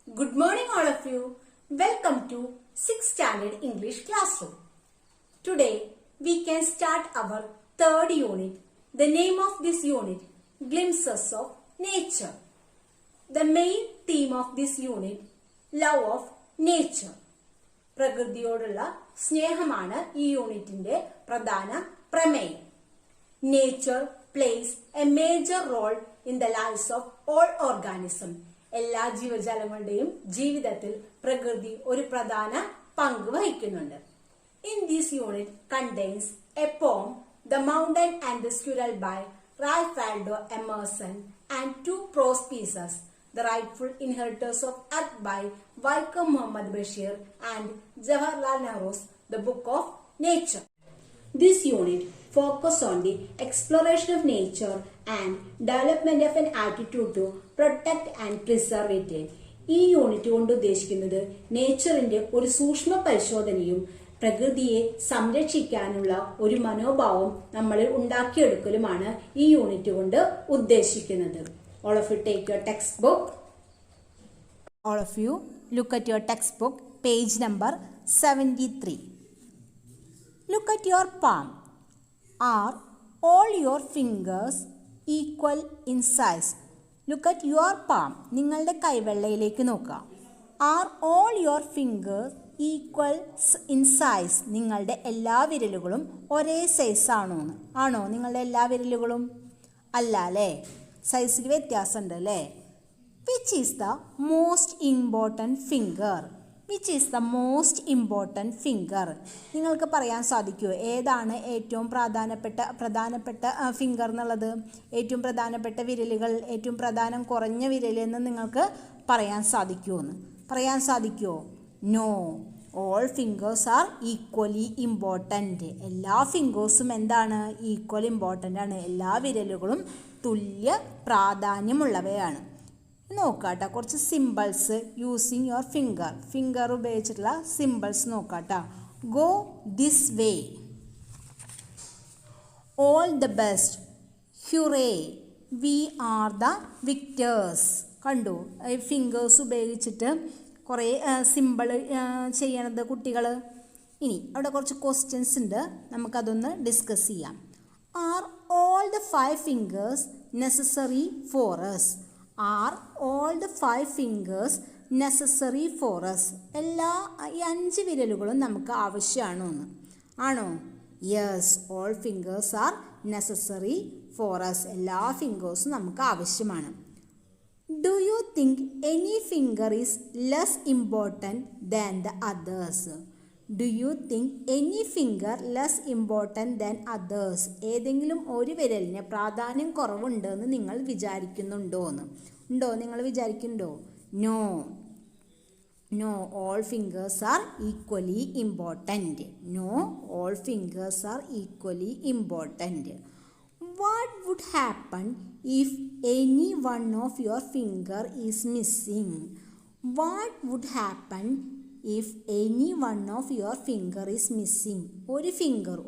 Good morning all of you. Welcome to 6th Standard English Classroom. Today we can start our third unit. The name of this unit, Glimpses of Nature. The main theme of this unit, love of nature. പ്രകൃതിയോടുള്ള സ്നേഹമാണ് ഈ യൂണിറ്റിന്റെ പ്രധാന പ്രമേയം. Nature plays a major role in the lives of all organisms. എല്ലാ ജീവജാലങ്ങളുടെയും ജീവിതത്തിൽ പ്രകൃതി ഒരു പ്രധാന പങ്ക് വഹിക്കുന്നുണ്ട്. In this unit contains a poem, The Mountain and the Squirrel by Ralph Waldo Emerson, and two prose pieces, The Rightful Inheritors of Earth by Vaikom Muhammad Bashir and Jawaharlal Nehru's The Book of Nature. This unit focuses on the exploration of nature and development of an attitude to protect and preserve it. ഈ unit കൊണ്ട് ഉദ്ദേശിക്കുന്നത് നേച്ചറിന്റെ ഒരു സൂക്ഷ്മ പരിശോധനയും പ്രകൃതിയെ സംരക്ഷിക്കാനുള്ള ഒരു മനോഭാവം നമ്മളിൽ ഉണ്ടാക്കിയെടുക്കലുമാണ് ഈ യൂണിറ്റ് കൊണ്ട് ഉദ്ദേശിക്കുന്നത്. All of you take your textbook. All of you look at your textbook, page number 73. Look at your palm. Are all your fingers equal in size? Look at your palm. നിങ്ങളുടെ കൈവെള്ളയിലേക്ക് നോക്കുക. Are all your fingers equal in size? നിങ്ങളുടെ എല്ലാ വിരലുകളും ഒരേ size ആണോ നിങ്ങളുടെ എല്ലാ വിരലുകളും? അല്ല അല്ലേ, സൈസിൽ വ്യത്യാസമുണ്ട് അല്ലേ. Which is the most important finger? Which is the most important finger? നിങ്ങൾക്ക് പറയാൻ സാധിക്കുമോ ഏതാണ് ഏറ്റവും പ്രധാനപ്പെട്ട ഫിംഗർ എന്നുള്ളത്? ഏറ്റവും പ്രധാനപ്പെട്ട വിരലുകൾ, ഏറ്റവും പ്രധാനം കുറഞ്ഞ വിരൽ എന്ന് നിങ്ങൾക്ക് പറയാൻ സാധിക്കുമോ? No, all fingers are equally important. എല്ലാ ഫിംഗേഴ്സും എന്താണ്? ഈക്വൽ ഇമ്പോർട്ടൻ്റ് ആണ്. എല്ലാ വിരലുകളും തുല്യ പ്രാധാന്യമുള്ളവയാണ്. നോക്കാട്ടോ, കുറച്ച് സിമ്പിൾസ് യൂസിങ് യുവർ ഫിംഗർ ഉപയോഗിച്ചിട്ടുള്ള സിമ്പിൾസ് നോക്കാട്ടോ. Go this way, all the best, hurray, we are the victors. കണ്ടു, ഫിംഗേഴ്സ് ഉപയോഗിച്ചിട്ട് കുറേ സിമ്പിൾ ചെയ്യണത് കുട്ടികൾ. ഇനി അവിടെ കുറച്ച് ക്വസ്റ്റ്യൻസ് ഉണ്ട്, നമുക്കതൊന്ന് ഡിസ്കസ് ചെയ്യാം. Are all the 5 fingers necessary for us? Are all the 5 fingers necessary for us? എല്ലാ ഈ 5 വിരലുകളും നമുക്ക് ആണോ? Yes, all fingers are necessary for us. എല്ലാ ഫിംഗേഴ്സും നമുക്ക് ആവശ്യമാണ്. Do you think any finger is less important than the others? Do you think any finger less important than others? ഏതെങ്കിലും ഒരു വിരലിന് പ്രാധാന്യം കുറവുണ്ടെന്ന് നിങ്ങൾ വിചാരിക്കുന്നുണ്ടോ? നിങ്ങൾ വിചാരിക്കുന്നുണ്ടോ? No, all fingers are equally important. No, all fingers are equally important. What would happen if any one of your finger is missing? What would happen if any one of your finger is missing?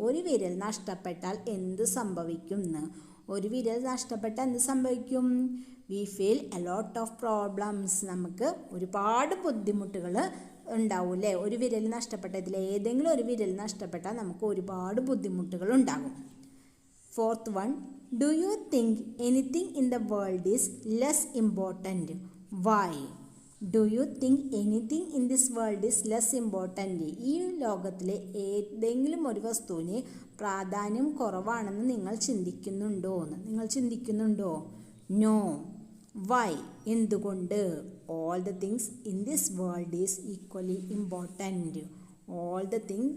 ഒരു വിരൽ നഷ്ടപ്പെട്ടാൽ എന്ത് സംഭവിക്കും? ഒരു വിരൽ നഷ്ടപ്പെട്ടാൽ എന്ത് സംഭവിക്കും? We feel a lot of problems. നമുക്ക് ഒരുപാട് ബുദ്ധിമുട്ടുകൾ ഉണ്ടാവും. ഒരു വിരൽ നഷ്ടപ്പെട്ടതിൽ ഏതെങ്കിലും ഒരു വിരൽ നഷ്ടപ്പെട്ടാൽ നമുക്ക് ഒരുപാട് ബുദ്ധിമുട്ടുകൾ ഉണ്ടാകും. 4th one, do you think anything in the world is less important? Why? Do you think anything in this world is less important? ഈ ലോകത്തിലെ ഏതെങ്കിലും ഒരു വസ്തുവിന് പ്രാധാന്യം കുറവാണെന്ന് നിങ്ങൾ ചിന്തിക്കുന്നുണ്ടോ? നോ. വൈ? എന്തുകൊണ്ട്? All the things in this world is equally important. All the things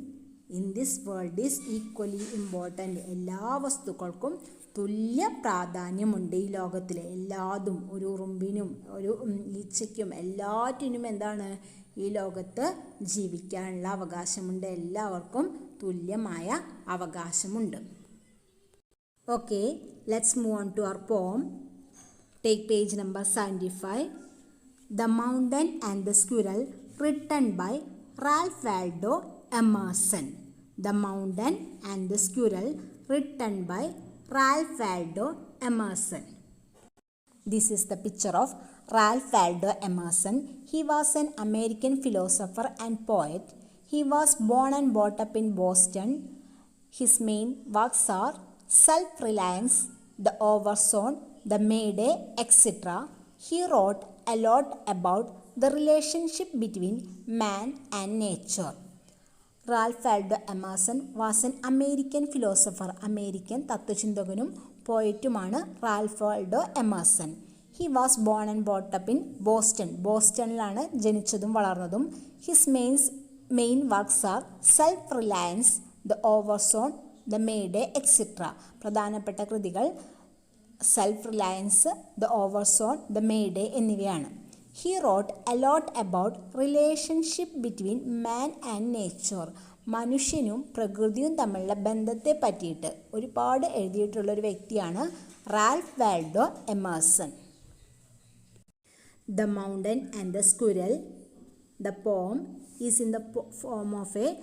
in this world is equally important. എല്ലാ വസ്തുക്കൾക്കും തുല്യ പ്രാധാന്യമുണ്ട് ഈ ലോകത്തിലെ. എല്ലാതും, ഒരു ഉറുമ്പിനും ഒരു ഈച്ചയ്ക്കും എല്ലാറ്റിനും എന്താണ്? ഈ ലോകത്ത് ജീവിക്കാനുള്ള അവകാശമുണ്ട്. എല്ലാവർക്കും തുല്യമായ അവകാശമുണ്ട്. Okay, let's move on to our poem. Take page number 75. The Mountain and the Squirrel, written by Ralph Waldo Emerson. The Mountain and the Squirrel, written by Ralph Waldo Emerson. This is the picture of Ralph Waldo Emerson. He was an American philosopher and poet. He was born and brought up in Boston. His main works are Self-Reliance, The Overzone, The Mayday, etc. He wrote a lot about the relationship between man and nature. Ralph Waldo Emerson was an American philosopher. American തത്വചിന്തകനും പോയറ്റുമാണ് Ralph Waldo Emerson. He was born and brought up in Boston. ബോസ്റ്റണിലാണ് ജനിച്ചതും വളർന്നതും. His main works are self reliance, the oversoul, the mayday, etcetera. പ്രധാനപ്പെട്ട കൃതികൾ self reliance, the oversoul, the mayday എന്നിവയാണ്. He wrote a lot about relationship between man and nature. മനുഷ്യനും പ്രകൃതിയും തമ്മിലുള്ള ബന്ധത്തെ പറ്റിയിട്ട് ഒരുപാട് എഴുതിയിട്ടുള്ളൊരു വ്യക്തിയാണ് Ralph Waldo Emerson. The Mountain and the Squirrel. The poem is in the form of a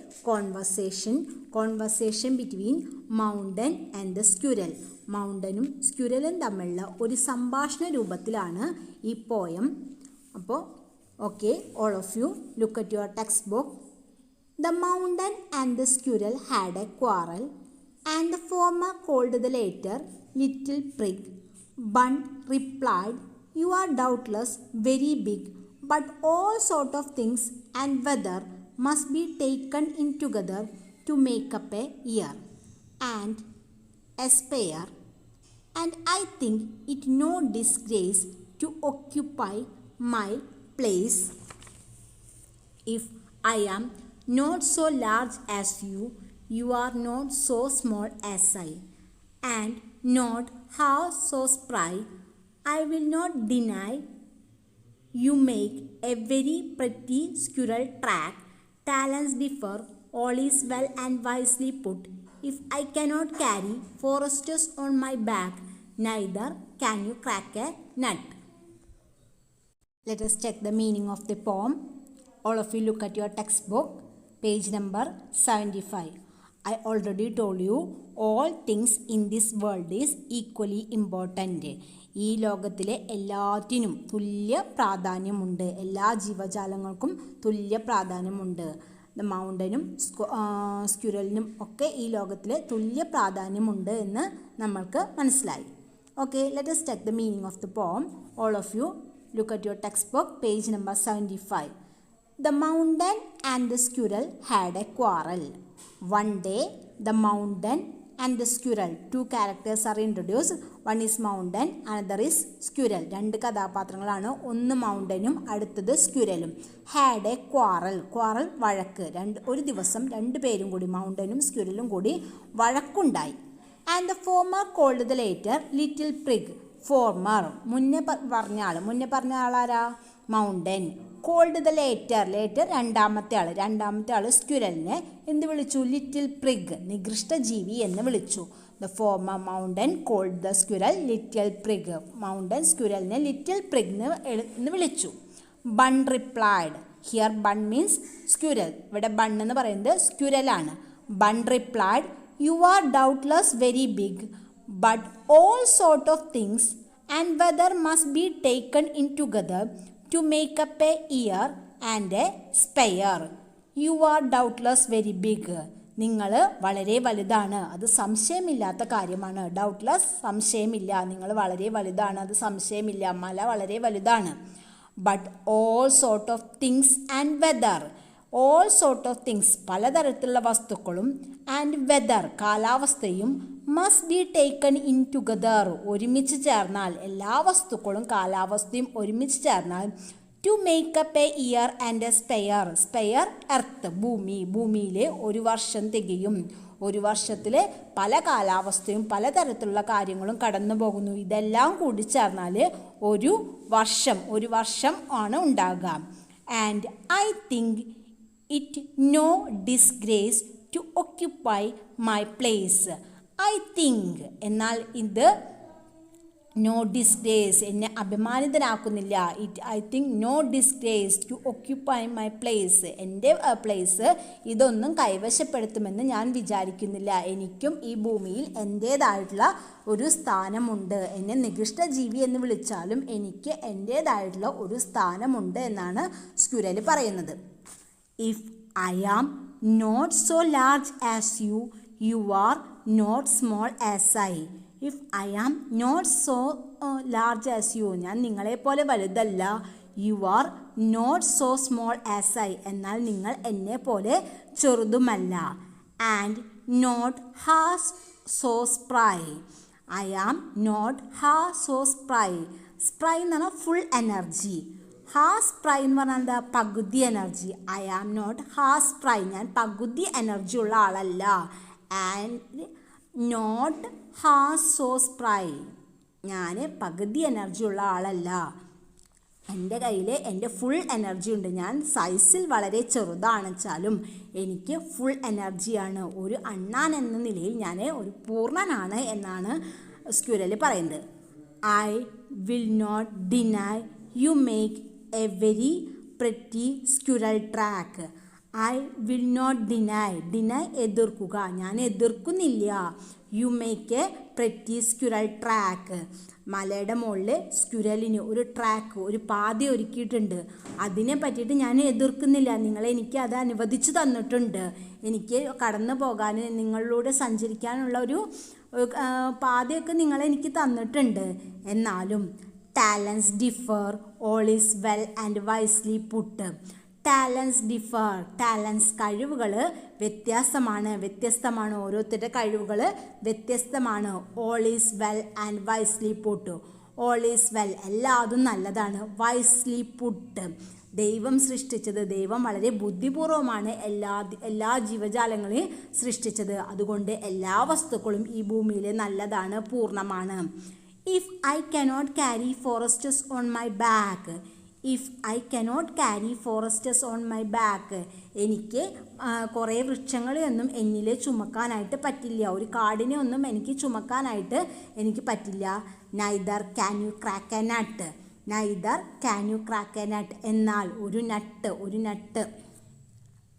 conversation between mountain and the squirrel. മൗണ്ടനും സ്ക്വിരലും തമ്മിലുള്ള ഒരു സംഭാഷണ രൂപത്തിലാണ് ഈ പോയം. അപ്പോൾ okay, all of you look at your text book. The mountain and the squirrel had a quarrel, and the former called the latter little prig. Bun replied, "You are doubtless very big, but all sort of things and weather must be taken in together to make up a year and a spare, and I think it no disgrace to occupy my place. If I am not so large as you, you are not so small as I, and not half so spry. I will not deny you make a very pretty squirrel track. Talents differ, all is well and wisely put. If I cannot carry foresters on my back, neither can you crack a nut." Let us check the meaning of the poem. All of you look at your textbook, page number 75. I already told you all things in this world is equally important. ഈ ലോകത്തിലെ എല്ലാറ്റിനും തുല്യ പ്രാധാന്യമുണ്ട്. എല്ലാ ജീവജാലങ്ങൾക്കും തുല്യ പ്രാധാന്യമുണ്ട്. The മൗണ്ടനും സ്ക്വിറലിനും ഒക്കെ ഈ ലോകത്തിൽ തുല്യ പ്രാധാന്യമുണ്ട് എന്ന് നമ്മൾക്ക് മനസ്സിലായി. Okay, let us check the meaning of the poem. All of you look at your textbook, page number 75. The mountain and the squirrel had a quarrel. One day, the mountain and the squirrel, two characters are introduced. One is mountain, another is squirrel. രണ്ട് കഥാപാത്രങ്ങളാണ്, ഒന്ന് മൗണ്ടനും അടുത്തത് സ്ക്വിറലും. Had a quarrel, quarrel വഴക്ക്. ഒരു ദിവസം രണ്ട് പേരും കൂടി, മൗണ്ടനും സ്ക്വിറലും കൂടി വഴക്കുണ്ടായി. And the former called the latter little prig. Former മുന്നേ പറഞ്ഞ ആളാരാ? മൗണ്ടൻ. കോൾഡ് ദ ലേറ്റർ, രണ്ടാമത്തെ ആൾ സ്ക്വിറലിനെ എന്ത് വിളിച്ചു? ലിറ്റിൽ പ്രിഗ്, നികൃഷ്ട ജീവി എന്ന് വിളിച്ചു. The former mountain called the squirrel little prig. Mountain സ്ക്വിറലിനെ ലിറ്റിൽ പ്രിഗ് എന്ന് വിളിച്ചു. Bun replied. Here bun means squirrel. ഇവിടെ ബൺ എന്ന് പറയുന്നത് സ്ക്വിറലാണ്. Bun replied, "You are doubtless very big, but all sort of things and weather must be taken in together to make up a year and a spare. You are doubtless very big." നിങ്ങൾ വളരെ വലുതാണ്, അത് സംശയമില്ലാത്ത കാര്യമാണ്. Doubtless, സംശയമില്ല. നിങ്ങൾ വളരെ വലുതാണ്, അത് സംശയമില്ല. മല വളരെ വലുതാണ്. But all sort of things and weather, all sort of things പലതരത്തിലുള്ള വസ്തുക്കളും, ആൻഡ് വെദർ കാലാവസ്ഥയും, must be taken in together ഒരുമിച്ച് ചേർന്നാൽ, എല്ലാ വസ്തുക്കളും കാലാവസ്ഥയും ഒരുമിച്ച് ചേർന്നാൽ, to make up a year and a sphere. Sphere earth, ഭൂമിയിലെ ഒരു വർഷം തികയും. ഒരു വർഷത്തിൽ പല കാലാവസ്ഥയും പലതരത്തിലുള്ള കാര്യങ്ങളും കടന്നു പോകുന്നു. ഇതെല്ലാം കൂടി ചേർന്നാൽ ഒരു വർഷം ആണ് ഉണ്ടാകുക. And I think it no disgrace to occupy my place. I think എന്നാൽ ഇത് നോ ഡിസ്ഗ്രേസ്, എന്നെ അപമാനിതനാക്കുന്നില്ല. I think no disgrace to occupy my place, എൻ്റെ പ്ലേസ് ഇതൊന്നും കൈവശപ്പെടുത്തുമെന്ന് ഞാൻ വിചാരിക്കുന്നില്ല. എനിക്കും ഈ ഭൂമിയിൽ എൻ്റേതായിട്ടുള്ള ഒരു സ്ഥാനമുണ്ട്. എന്നെ നികൃഷ്ട ജീവി എന്ന് വിളിച്ചാലും എനിക്ക് എൻ്റേതായിട്ടുള്ള ഒരു സ്ഥാനമുണ്ട് എന്നാണ് സ്ക്വിറൽ പറയുന്നത്. If I am not so large as you, you are not small as I. If I am not so large as you, ഞാൻ നിങ്ങളെപ്പോലെ വലുതല്ല. You are not so small as I, എന്നാൽ നിങ്ങൾ എന്നെ പോലെ ചെറുതുമല്ല. And not has so spry. I am not half so spry. Spry എന്ന് പറഞ്ഞാൽ ഫുൾ എനർജി. ഹാ സ്പ്രൈ എന്ന് പറഞ്ഞാൽ എന്താ? പകുതി എനർജി. ഐ ആം നോട്ട് ഹാ സ്പ്രൈ, ഞാൻ പകുതി എനർജി ഉള്ള ആളല്ല. And not half so spray, ഞാൻ പകുതി എനർജി ഉള്ള ആളല്ല. എൻ്റെ കയ്യിൽ എൻ്റെ ഫുൾ എനർജി ഉണ്ട്. ഞാൻ സൈസിൽ വളരെ ചെറുതാണെച്ചാലും എനിക്ക് ഫുൾ എനർജിയാണ്. ഒരു അണ്ണാൻ എന്ന നിലയിൽ ഞാൻ ഒരു പൂർണ്ണനാണ് എന്നാണ് സ്ക്വിറൽ പറയുന്നത്. I will not deny you make a very pretty squirrel track. I will not deny എതിർക്കുക, ഞാൻ എതിർക്കുന്നില്ല. You make a pretty squirrel track, മലയുടെ മുകളിൽ സ്ക്വിറലിന് ഒരു ട്രാക്ക്, ഒരു പാത ഒരുക്കിയിട്ടുണ്ട്. അതിനെ പറ്റിയിട്ട് ഞാൻ എതിർക്കുന്നില്ല. നിങ്ങൾ എനിക്ക് അത് അനുവദിച്ചു തന്നിട്ടുണ്ട്. എനിക്ക് കടന്നു പോകാൻ, നിങ്ങളിലൂടെ സഞ്ചരിക്കാനുള്ള ഒരു പാതയൊക്കെ നിങ്ങളെനിക്ക് തന്നിട്ടുണ്ട്. എന്നാലും talents differ, all is well and wisely put. Talents differ, talents കഴിവുകൾ വ്യത്യസ്തമാണ്. ഓരോരുത്തരുടെ കഴിവുകൾ വ്യത്യസ്തമാണ്. All is well and wisely put. All is well, എല്ലാതും നല്ലതാണ്. വൈസ്ലി പുട്ട്, ദൈവം സൃഷ്ടിച്ചത്, ദൈവം വളരെ ബുദ്ധിപൂർവമാണ് എല്ലാ ജീവജാലങ്ങളെയും സൃഷ്ടിച്ചത്. അതുകൊണ്ട് എല്ലാ വസ്തുക്കളും ഈ ഭൂമിയിൽ നല്ലതാണ്, പൂർണ്ണമാണ്. If I cannot carry forests on my back. If I cannot carry forests on my back, എനിക്ക് കുറേ വൃക്ഷങ്ങളെയൊന്നും എന്നിൽ ചുമക്കാനായിട്ട് പറ്റില്ല. ഒരു കാടിനെ ഒന്നും എനിക്ക് ചുമക്കാനായിട്ട് എനിക്ക് പറ്റില്ല. Neither can you crack a nut. Neither can you crack a nut, എന്നാൽ ഒരു നട്ട്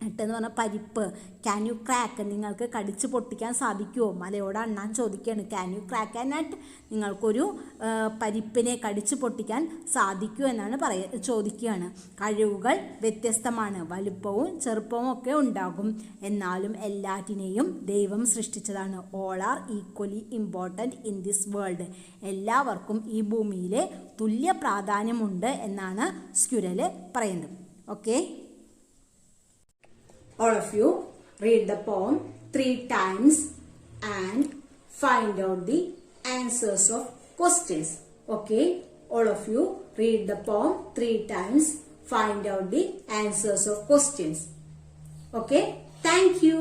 എന്ന് പറഞ്ഞാൽ പരിപ്പ്. ക്യാൻ യു ക്രാക്ക്, നിങ്ങൾക്ക് കടിച്ച് പൊട്ടിക്കാൻ സാധിക്കുമോ? മലയോട് അണ്ണാൻ ചോദിക്കുകയാണ്. ക്യാൻ യു ക്രാക്ക് എ നട്ട്, നിങ്ങൾക്കൊരു പരിപ്പിനെ കടിച്ച് പൊട്ടിക്കാൻ സാധിക്കുമോ എന്നാണ് ചോദിക്കുകയാണ്. കഴിവുകൾ വ്യത്യസ്തമാണ്, വലുപ്പവും ചെറുപ്പവും ഒക്കെ ഉണ്ടാകും. എന്നാലും എല്ലാറ്റിനെയും ദൈവം സൃഷ്ടിച്ചതാണ്. All are equally important in this world. എല്ലാവർക്കും ഈ ഭൂമിയിലെ തുല്യ പ്രാധാന്യമുണ്ട് എന്നാണ് സ്ക്വിറൽ പറയുന്നത്. Okay, all of you read the poem 3 times and find out the answers of questions. Okay, all of you read the poem 3 times, find out the answers of questions. Okay, thank you.